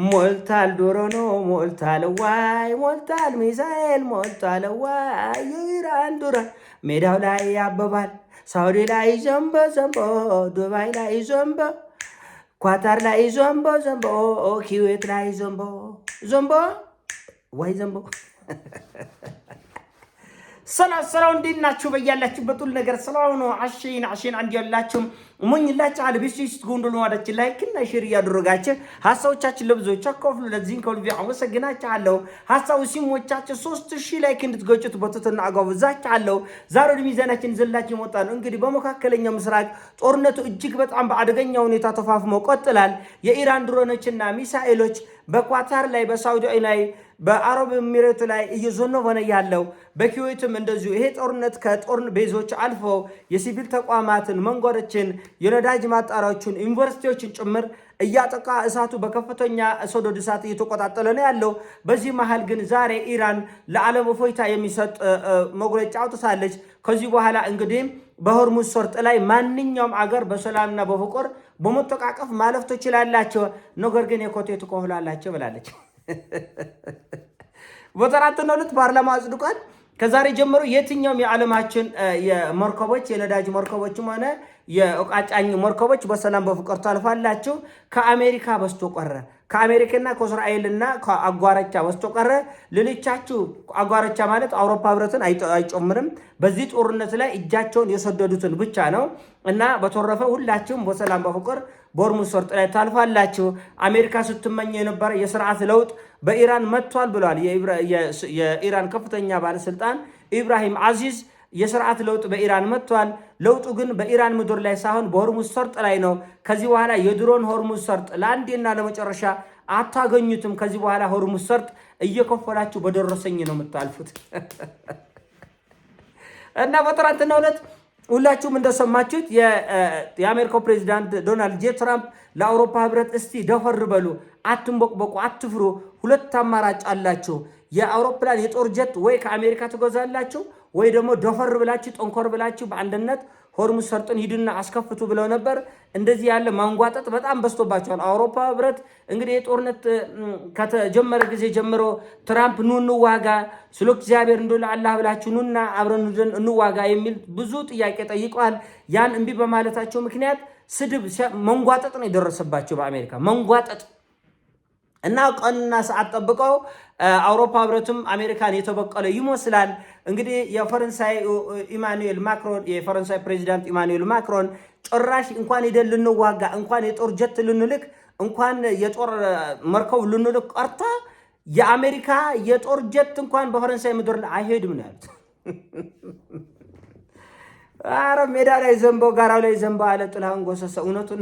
ሞልታል ዶሮ ነው ሞልታል ዋይ ሞልታል ሚሳኤል ሞልታል ዋይ የኢራን ዱራን ሜዳው ላይ ያበባል ሳውዲ ላይ ዘንቦ ዘንቦ ዱባይ ላይ ዘንቦ ኳታር ላይ ዘንቦ ዘንቦ ኩዌት ላይ ዘንቦ ዘንቦ ዋይ ዘንቦ ሰላም እንዴት ናችሁ? በያላችሁበት ሁሉ ነገር ሰላም ነው። አሽን አንድ ያላችሁ ሞኝላችሁ አለ ቢስቲስ ጎንዶሎ ወዳችሁ ላይክ እና ሼር ያደረጋችሁ ሐሳቦቻችን ለብዙዎች አካፍሉ። ለዚህን ከልብ አመሰግናችኋለሁ። ሐሳቡ ሲሞቻችሁ 3000 ላይክ እንድትገጩት በትህትና አጋብዛችኋለሁ። ዛሬ ወደ ሚዛናችን ዘላችሁ መጣን። እንግዲህ በመካከለኛው ምስራቅ ጦርነቱ እጅግ በጣም በአደገኛ ሁኔታ ተፋፍሞ ቀጥሏል። የኢራን ድሮኖችና ሚሳኤሎች በኳታር ላይ በሳውዲ ላይ በአረብ ኤሚሬት ላይ እየዘነበ ነው ያለው። በኩዌትም እንደዚሁ ይሄ ጦርነት ከጦር ቤዞች አልፎ የሲቪል ተቋማትን፣ መንገዶችን፣ የነዳጅ ማጣሪያዎችን፣ ዩኒቨርሲቲዎችን ጭምር እያጠቃ እሳቱ በከፍተኛ ሰደድ እሳት እየተቆጣጠለ ነው ያለው። በዚህ መሃል ግን ዛሬ ኢራን ለዓለም እፎይታ የሚሰጥ መግለጫ አውጥታለች። ከዚህ በኋላ እንግዲህ በሆርሙዝ ሰርጥ ላይ ማንኛውም አገር በሰላምና በፍቅር በመተቃቀፍ ማለፍ ትችላላችሁ፣ ነገር ግን የኮቴ ትቆህላላችሁ ብላለች። በተራተነው ዕለት ፓርላማ አጽድቋል። ከዛሬ ጀምሮ የትኛውም የዓለማችን የመርከቦች የነዳጅ መርከቦችም ሆነ የእቃጫኝ መርከቦች በሰላም በፍቅር ታልፋላችሁ ከአሜሪካ በስተቀር ከአሜሪካና ከእስራኤልና ከአጓራቻ በስተቀር ሌሎቻችሁ አጓራቻ ማለት አውሮፓ ህብረትን አይጨምርም። በዚህ ጦርነት ላይ እጃቸውን የሰደዱትን ብቻ ነው እና በተረፈ ሁላችሁም በሰላም በፍቅር በሆርሙዝ ሰርጥ ላይ ታልፋላችሁ። አሜሪካ ስትመኝ የነበረ የስርዓት ለውጥ በኢራን መጥቷል ብሏል የኢራን ከፍተኛ ባለስልጣን ኢብራሂም አዚዝ። የስርዓት ለውጥ በኢራን መጥቷል። ለውጡ ግን በኢራን ምድር ላይ ሳይሆን በሆርሙዝ ሰርጥ ላይ ነው። ከዚህ በኋላ የድሮን ሆርሙዝ ሰርጥ ለአንዴና ለመጨረሻ አታገኙትም። ከዚህ በኋላ ሆርሙዝ ሰርጥ እየከፈላችሁ በደረሰኝ ነው የምታልፉት እና በትናንትናው ዕለት ሁላችሁም እንደሰማችሁት የአሜሪካው ፕሬዚዳንት ዶናልድ ጄ ትራምፕ ለአውሮፓ ህብረት እስቲ ደፈር በሉ፣ አትንቦቅቦቁ፣ አትፍሩ። ሁለት አማራጭ አላችሁ። የአውሮፕላን የጦር ጀት ወይ ከአሜሪካ ትገዛላችሁ ወይ ደግሞ ደፈር ብላችሁ ጠንኮር ብላችሁ በአንድነት ሆርሙዝ ሰርጥን ሂዱና አስከፍቱ ብለው ነበር። እንደዚህ ያለ ማንጓጠጥ በጣም በዝቶባቸዋል። አውሮፓ ህብረት እንግዲህ የጦርነት ከተጀመረ ጊዜ ጀምሮ ትራምፕ ኑ እንዋጋ፣ ስለ እግዚአብሔር እንደለ አላህ ብላችሁ ኑና አብረን እንዋጋ የሚል ብዙ ጥያቄ ጠይቀዋል። ያን እምቢ በማለታቸው ምክንያት ስድብ መንጓጠጥ ነው የደረሰባቸው በአሜሪካ መንጓጠጥ እና ቀንና ሰዓት ጠብቀው አውሮፓ ህብረትም አሜሪካን የተበቀለ ይመስላል። እንግዲህ የፈረንሳይ ፕሬዚዳንት ኢማኑኤል ማክሮን ጭራሽ እንኳን ሄደን ልንዋጋ እንኳን የጦር ጀት ልንልክ እንኳን የጦር መርከብ ልንልክ ቀርታ የአሜሪካ የጦር ጀት እንኳን በፈረንሳይ ምድር ላይ አይሄድም ነው ያሉት። አረ ሜዳ ላይ ዘንቦ ጋራው ላይ ዘንቦ አለ ጥላሁን ገሰሰ። እውነቱን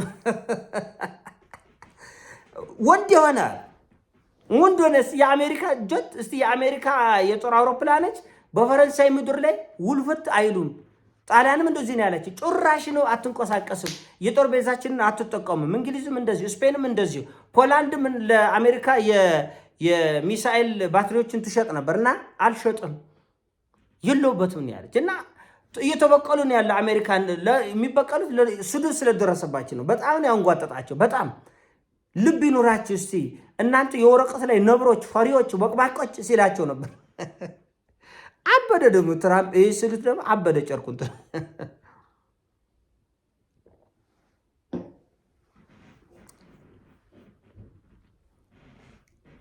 ወንድ ይሆናል ወንዶነስ የአሜሪካ ጀት እስቲ የአሜሪካ የጦር አውሮፕላኖች በፈረንሳይ ምድር ላይ ውልፍት አይሉም። ጣሊያንም እንደዚህ ነው ያለች። ጭራሽ ነው አትንቀሳቀስም፣ የጦር ቤዛችንን አትጠቀሙም። እንግሊዝም እንደዚህ፣ ስፔንም እንደዚህ፣ ፖላንድም ለአሜሪካ የሚሳኤል ባትሪዎችን ትሸጥ ነበርና አልሸጥም የለውበትም ነው ያለች። እና እየተበቀሉ ነው ያለ አሜሪካን የሚበቀሉት ስድብ ስለደረሰባቸው ነው። በጣም ነው ያንጓጠጣቸው። በጣም ልብ ይኑራችሁ እስቲ እናንተ የወረቀት ላይ ነብሮች፣ ፈሪዎች፣ በቅባቆች ሲላቸው ነበር። አበደ ደግሞ ትራምፕ ይህ ስልት ደግሞ አበደ ጨርቁን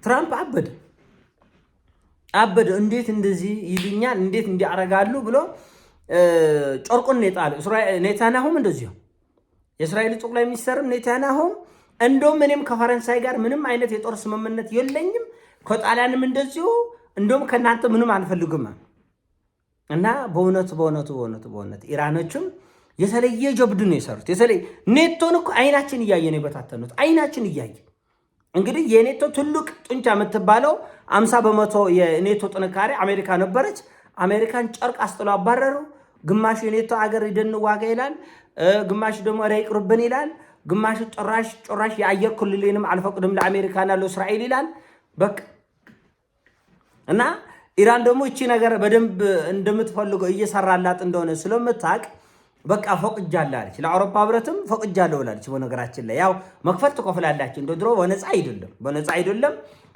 ትራምፕ አበደ። እንዴት እንደዚህ ይሉኛል፣ እንዴት እንዲያረጋሉ ብሎ ጨርቁን ኔጣለ። ኔታንያሁም እንደዚሁ የእስራኤል ጠቅላይ ሚኒስትርም ኔታንያሁም እንደውም እኔም ከፈረንሳይ ጋር ምንም አይነት የጦር ስምምነት የለኝም፣ ከጣሊያንም እንደዚሁ እንደውም ከናንተ ምንም አንፈልግም እና በእውነት ኢራኖችም የተለየ ጀብድ ነው የሰሩት። የተለየ ኔቶን እኮ አይናችን እያየ ነው የበታተኑት። አይናችን እያየ እንግዲህ የኔቶ ትልቅ ጡንቻ የምትባለው 50% የኔቶ ጥንካሬ አሜሪካ ነበረች። አሜሪካን ጨርቅ አስጥሎ አባረሩ። ግማሹ የኔቶ አገር ሂደን ዋጋ ይላል፣ ግማሹ ደግሞ ኧረ ይቅርብን ይላል፣ ግማሹ ጭራሽ የአየር ክልሌንም አልፈቅድም ለአሜሪካና ለእስራኤል ይላል። በቃ እና ኢራን ደግሞ እቺ ነገር በደንብ እንደምትፈልገው እየሰራላት እንደሆነ ስለምታቅ በቃ ፈቅጃለሁ አለች። ለአውሮፓ ህብረትም ፈቅጃለሁ ብላለች። በነገራችን ላይ ያው መክፈል ትከፍላላችሁ፣ እንደ ድሮ በነፃ አይደለም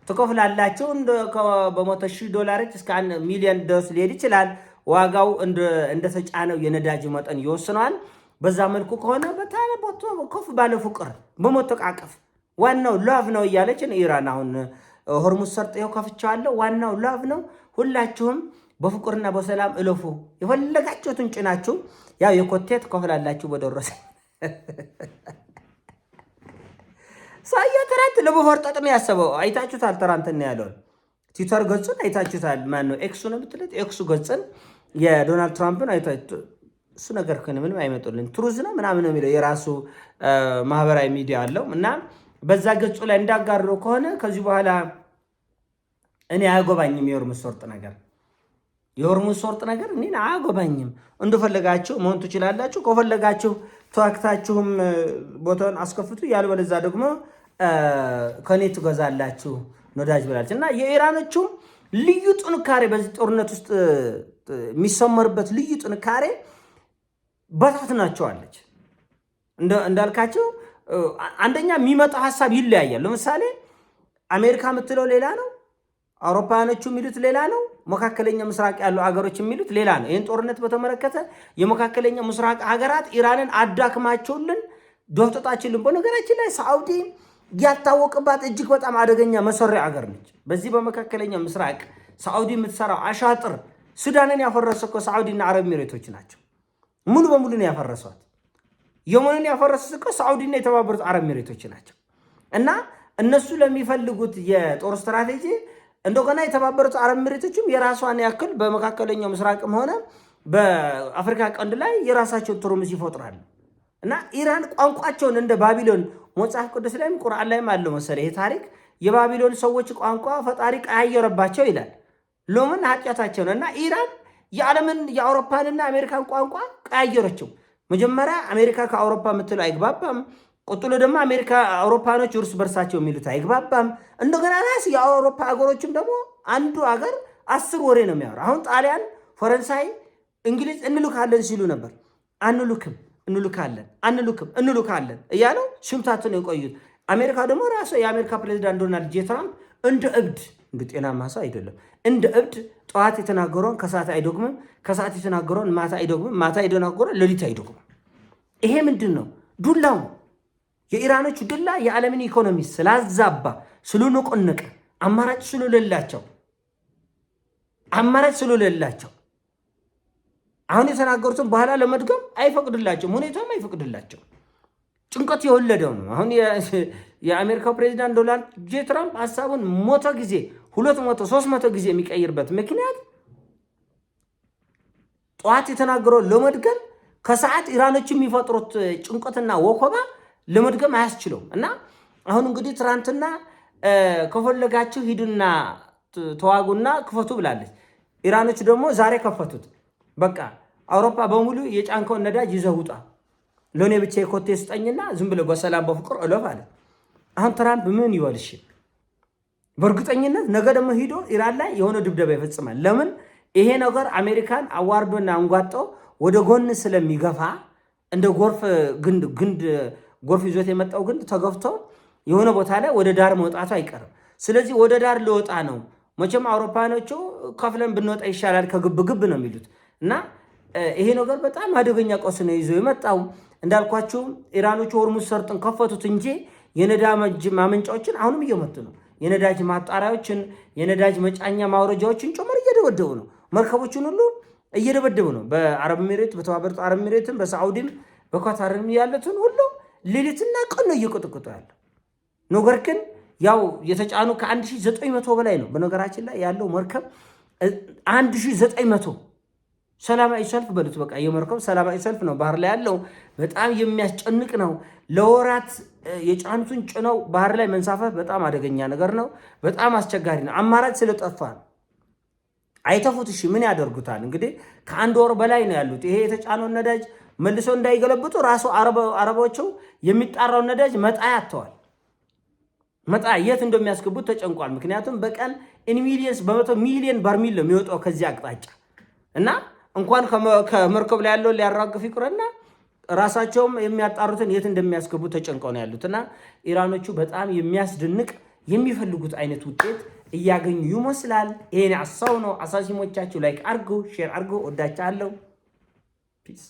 ትከፍላላችሁ። በ100,000 እስከ 1 ሚሊዮን ድረስ ሊሄድ ይችላል። ዋጋው እንደተጫነው የነዳጅ መጠን ይወስነዋል። በዛ መልኩ ከሆነ ከፍ ባለ ፍቅር በመተቃቀፍ ዋናው ላቭ ነው እያለች ኢራን አሁን ሆርሙዝ ሰርጥ ይኸው ከፍቼዋለሁ፣ ዋናው ላቭ ነው፣ ሁላችሁም በፍቅርና በሰላም እለፉ፣ የፈለጋችሁትን ጭናችሁ ያው የኮቴት ከፍላላችሁ በደረሰ ሳያ ትራንት ለመፈርጠጥ ነው ያሰበው። አይታችሁታል። ትራንትና ያለውን ትዊተር ገጹን አይታችሁታል። ማነው ኤክሱ ነው የምትሉት? ኤክሱ ገጽን የዶናልድ ትራምፕን አይታችሁ እሱ ነገር ከነ ምንም አይመጡልን ትሩዝ ነው ምናምን ነው የሚለው የራሱ ማህበራዊ ሚዲያ አለው እና በዛ ገጹ ላይ እንዳጋረው ከሆነ ከዚህ በኋላ እኔ አያጎባኝም የሆርሙዝ ሰርጥ ነገር እኔን አያጎባኝም። እንደፈለጋችሁ መሆን ትችላላችሁ። ከፈለጋችሁ ተዋክታችሁም ቦታውን አስከፍቱ፣ ያልበለዛ ደግሞ ከኔ ትገዛላችሁ ነዳጅ ብላለች እና የኢራኖቹም ልዩ ጥንካሬ በዚህ ጦርነት ውስጥ የሚሰመርበት ልዩ ጥንካሬ በታትናቸዋለች። እንዳልካቸው አንደኛ የሚመጣው ሀሳብ ይለያያል። ለምሳሌ አሜሪካ የምትለው ሌላ ነው፣ አውሮፓውያኖቹ የሚሉት ሌላ ነው፣ መካከለኛ ምስራቅ ያሉ ሀገሮች የሚሉት ሌላ ነው። ይህን ጦርነት በተመለከተ የመካከለኛ ምስራቅ ሀገራት ኢራንን አዳክማቸውልን ዶፍጠጣችልን። በነገራችን ላይ ሳዑዲ ያታወቅባት እጅግ በጣም አደገኛ መሰሪያ ሀገር ነች። በዚህ በመካከለኛ ምስራቅ ሳዑዲ የምትሰራው አሻጥር ሱዳንን ያፈረሰ እኮ ሳዑዲና አረብ ኤሚሬቶች ናቸው። ሙሉ በሙሉ ነው ያፈረሷት። የመንን ያፈረሱት እኮ ሳዑዲና የተባበሩት አረብ ኤሚሬቶች ናቸው። እና እነሱ ለሚፈልጉት የጦር ስትራቴጂ እንደገና የተባበሩት አረብ ኤሚሬቶችም የራሷን ያክል በመካከለኛው ምስራቅም ሆነ በአፍሪካ ቀንድ ላይ የራሳቸው ትርምስ ይፈጥራሉ። እና ኢራን ቋንቋቸውን እንደ ባቢሎን መጽሐፍ ቅዱስ ላይም ቁርአን ላይም አለው መሰለኝ ይሄ ታሪክ የባቢሎን ሰዎች ቋንቋ ፈጣሪ ቀያየረባቸው ይላል። ለምን ኃጢአታቸው ነው። እና ኢራን የዓለምን የአውሮፓንና አሜሪካን ቋንቋ ቀያየረችው። መጀመሪያ አሜሪካ ከአውሮፓ የምትለው አይግባባም። ቀጥሎ ደግሞ አሜሪካ አውሮፓኖች እርስ በርሳቸው የሚሉት አይግባባም። እንደገና ራስ የአውሮፓ ሀገሮችም ደግሞ አንዱ ሀገር 10 ወሬ ነው የሚያወራ። አሁን ጣሊያን፣ ፈረንሳይ፣ እንግሊዝ እንልካለን ሲሉ ነበር። እንልካለን እያለው ሽምታትን የቆዩት። አሜሪካ ደግሞ ራሱ የአሜሪካ ፕሬዚዳንት ዶናልድ ጄ ትራምፕ እንደ እብድ እንደ ጤናማ ሰው አይደለም፣ እንደ እብድ ጠዋት የተናገረውን ከሰዓት አይደግምም፣ ከሰዓት የተናገረውን ማታ አይደግምም፣ ማታ የተናገረውን ሌሊት አይደግምም። ይሄ ምንድን ነው? ዱላው የኢራኖቹ ዱላ የዓለምን ኢኮኖሚ ስላዛባ ስለነቆነቀ አማራጭ ስለሌላቸው አሁን የተናገሩትን በኋላ ለመድገም አይፈቅድላቸውም፣ ሁኔታውም አይፈቅድላቸውም። ጭንቀት የወለደው ነው። አሁን የአሜሪካው ፕሬዚዳንት ዶናልድ ጄ ትራምፕ ሀሳቡን 100 ጊዜ 200 300 ጊዜ የሚቀይርበት ምክንያት ጠዋት የተናገረው ለመድገም ከሰዓት ኢራኖች የሚፈጥሩት ጭንቀትና ወከባ ለመድገም አያስችለውም። እና አሁን እንግዲህ ትናንትና ከፈለጋችሁ ሂዱና ተዋጉና ክፈቱ ብላለች። ኢራኖች ደግሞ ዛሬ ከፈቱት። በቃ አውሮፓ በሙሉ የጫንከውን ነዳጅ ይዘህ ውጣ፣ ለእኔ ብቻ የኮቴ ስጠኝና ዝም ብለህ በሰላም በፍቅር እለፍ አለ። አሁን ትራምፕ ምን ይወልሽ? በእርግጠኝነት ነገ ደግሞ ሂዶ ኢራን ላይ የሆነ ድብደባ ይፈጽማል። ለምን? ይሄ ነገር አሜሪካን አዋርዶና አንጓጦ ወደ ጎን ስለሚገፋ እንደ ጎርፍ ይዞት የመጣው ግንድ ተገፍቶ የሆነ ቦታ ላይ ወደ ዳር መውጣቱ አይቀርም። ስለዚህ ወደ ዳር ልወጣ ነው። መቼም አውሮፓኖቹ ከፍለን ብንወጣ ይሻላል ከግብ ነው የሚሉት። እና ይሄ ነገር በጣም አደገኛ ቀውስ ነው ይዞ የመጣው። እንዳልኳችሁ ኢራኖቹ ሆርሙዝ ሰርጥን ከፈቱት እንጂ የነዳጅ ማመንጫዎችን አሁንም እየመቱ ነው። የነዳጅ ማጣሪያዎችን፣ የነዳጅ መጫኛ ማውረጃዎችን ጭምር እየደበደቡ ነው። መርከቦችን ሁሉ እየደበደቡ ነው። በአረብ ኤሚሬት፣ በተባበሩት አረብ ኤሚሬትም፣ በሳዑዲም፣ በኳታርም ያሉትን ሁሉ ሌሊትና ቀን ነው እየቆጠቆጡ ያለው። ነገር ግን ያው የተጫኑ ከ1900 በላይ ነው። በነገራችን ላይ ያለው መርከብ 1900 ሰላማዊ ሰልፍ በሉት። በቃ የመርከብ ሰላማዊ ሰልፍ ነው ባህር ላይ ያለው። በጣም የሚያስጨንቅ ነው። ለወራት የጫኑትን ጭነው ባህር ላይ መንሳፈፍ በጣም አደገኛ ነገር ነው። በጣም አስቸጋሪ ነው። አማራጭ ስለጠፋ ነው። አይተፉት። እሺ ምን ያደርጉታል? እንግዲህ ከ1 ወር በላይ ነው ያሉት። ይሄ የተጫነውን ነዳጅ መልሶ እንዳይገለብጡ ራሱ አረቦቹ የሚጣራውን ነዳጅ መጣያ አጥተዋል። መጣያ የት እንደሚያስገቡት ተጨንቋል። ምክንያቱም በቀን ኢን ሚሊየንስ በ100 ሚሊዮን በርሚል ነው የሚወጣው ከዚህ አቅጣጫ እና እንኳን ከመርከብ ላይ ያለው ሊያራግፍ ይቅርና ራሳቸውም የሚያጣሩትን የት እንደሚያስገቡ ተጨንቀው ነው ያሉትና ኢራኖቹ በጣም የሚያስደንቅ የሚፈልጉት አይነት ውጤት እያገኙ ይመስላል። ይሄን አሳው ነው። አሳሲሞቻችሁ ላይክ አርጉ፣ ሼር አርጉ። ወዳቻለሁ። ፒስ